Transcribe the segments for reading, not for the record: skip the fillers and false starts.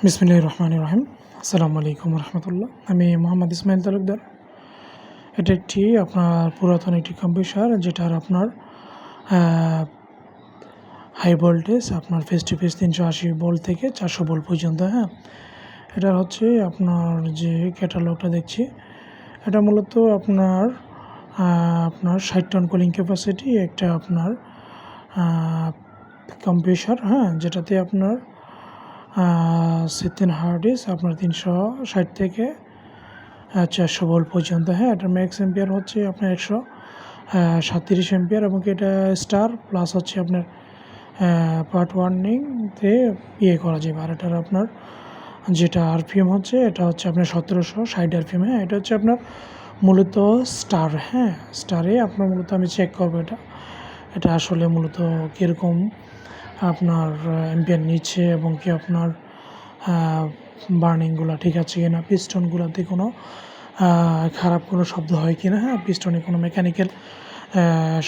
বিসমিল্লাহির রহমানির রহিম। আসসালামু আলাইকুম রহমতুল্লাহ। আমি মোহাম্মদ ইসমাইল তালুকদার। এটা একটি আপনার পুরাতন একটি কম্পিউটার, যেটার আপনার হাই ভোল্টেজ আপনার ফেস টু ফেস 380 ভোল্ট থেকে 400 ভোল্ট পর্যন্ত। এটা হচ্ছে আপনার যে ক্যাটালগটা দেখছি, এটা মূলত আপনার 60 টন কুলিং ক্যাপাসিটি একটা আপনার কম্পিউটার, যেটাতে আপনার 16 হার্ড ডিস্ক আপনার 360 থেকে 400 ভোল্ট পর্যন্ত। এটার ম্যাক্স এম্পিয়ার হচ্ছে আপনার 137 এম্পিয়ার, এবং এটা স্টার প্লাস হচ্ছে আপনার পার্ট ওয়ার্নিংতে করা যাবে। আর এটার আপনার যেটা আরপিএম হচ্ছে, এটা হচ্ছে আপনার 1760 আরপিএম। এটা হচ্ছে আপনার মূলত স্টার। স্টারে আপনার মূলত আমি চেক করবো এটা আসলে মূলত কীরকম আপনার এম্পিয়ার নিচ্ছে, এবং কি আপনার বার্নিংগুলো ঠিক আছে কিনা, পিস্টনগুলোতে কোনো খারাপ কোনো শব্দ হয় কিনা, পিস্টনে কোনো মেকানিক্যাল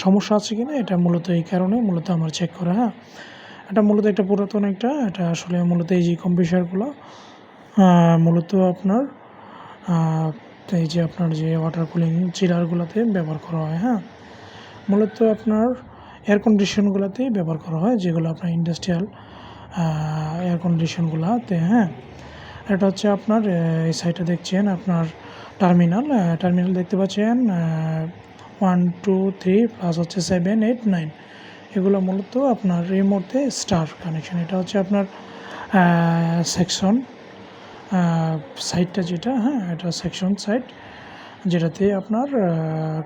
সমস্যা আছে কিনা, এটা মূলত এই কারণে মূলত আমার চেক করা। এটা মূলত একটা পুরাতন এটা আসলে মূলত এই যে কম্পিউটারগুলো মূলত আপনার এই যে আপনার যে ওয়াটার কুলিং চিলারগুলোতে ব্যবহার করা হয়। মূলত আপনার এয়ার কন্ডিশনগুলোতেই ব্যবহার করা হয়, যেগুলো আপনার ইন্ডাস্ট্রিয়াল এয়ার কন্ডিশনগুলোতে। এটা হচ্ছে আপনার এই সাইডে দেখছেন আপনার টার্মিনাল দেখতে পাচ্ছেন 1 2 3 প্লাস হচ্ছে 7 8 9, এগুলো মূলত আপনার এই মুহূর্তে স্টার কানেকশন। এটা হচ্ছে আপনার সেকশন সাইডটা যেটা, এটা সেকশন সাইড, যেটাতে আপনার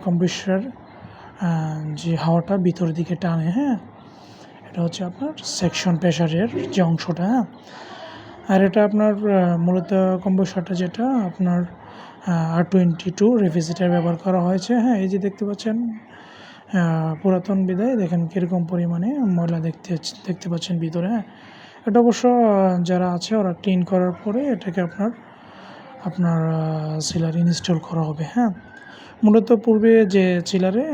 কম্প্রেসর যে হাওয়াটা ভিতর দিকে টানে। এটা হচ্ছে আপনার সেকশন প্রেসারের যে অংশটা। আর এটা আপনার মূলত কম্প্রেসরটা যেটা আপনার R22 রেফ্রিজারেটর ব্যবহার করা হয়েছে। এই যে দেখতে পাচ্ছেন পুরাতন বিদায়, দেখেন কীরকম পরিমাণে ময়লা দেখতে পাচ্ছেন ভিতরে। এটা অবশ্য যারা আছে ওরা ক্লিন করার পরে এটাকে আপনার চিলার ইনস্টল করা হবে। মূলত পূর্বে যে চিলারে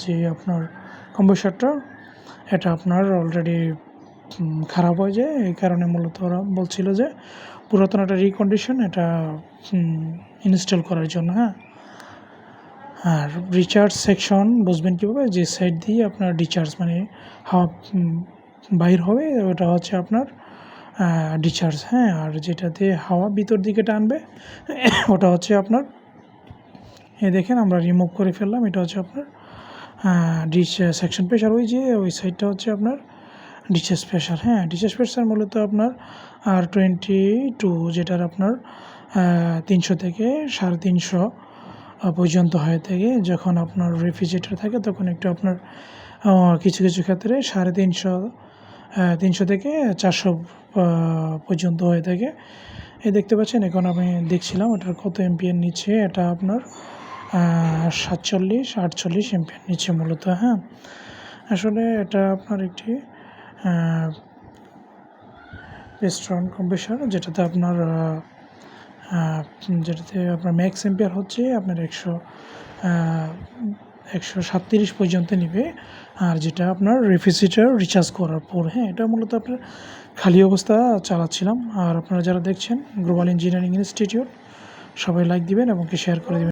যে আপনার কম্প্রেসরটা, এটা আপনার অলরেডি খারাপ হয়ে যায়, এই কারণে মূলত ওরা বলছিল যে পুরাতন একটা রিকন্ডিশন এটা ইনস্টল করার জন্য। আর রিচার্জ সেকশন বুঝবেন কীভাবে, যে সাইড দিয়ে আপনার ডিচার্জ মানে হাওয়া বাইর হবে, ওটা হচ্ছে আপনার ডিচার্জ। আর যেটাতে হাওয়া ভিতর দিকে টানবে ওটা হচ্ছে আপনার দেখেন আমরা রিমুভ করে ফেললাম। এটা হচ্ছে আপনার সেকশন প্রেশার, ওই সাইডটা হচ্ছে আপনার ডিচার্জ প্রেশার। ডিচার্জ প্রেশার মূলত আপনার R22, যেটার আপনার 300 থেকে 350 পর্যন্ত হয়ে থাকে। যখন আপনার রেফ্রিজারেটর থাকে তখন একটু আপনার কিছু ক্ষেত্রে 350 থেকে 400 পর্যন্ত হয়ে থাকে। এই দেখতে পাচ্ছেন, এখন আমি দেখছিলাম এটার কত এম্পিয়ার নিচ্ছে। এটা আপনার 47-48 এম্পিয়ার নিচ্ছে মূলত। আসলে এটা আপনার একটি পিস্টন কম্প্রেসর, যেটাতে আপনার ম্যাক্স এম্পিয়ার হচ্ছে আপনার 137 পর্যন্ত নেবে। আর যেটা আপনার রেফ্রিজারেটর রিচার্জ করার পর, এটা মূলত আপনার খালি অবস্থা চালাচ্ছিলাম। আর আপনারা যারা দেখছেন গ্লোবাল ইঞ্জিনিয়ারিং ইনস্টিটিউট, সবাই লাইক দিবেন এবং শেয়ার করে দেবেন।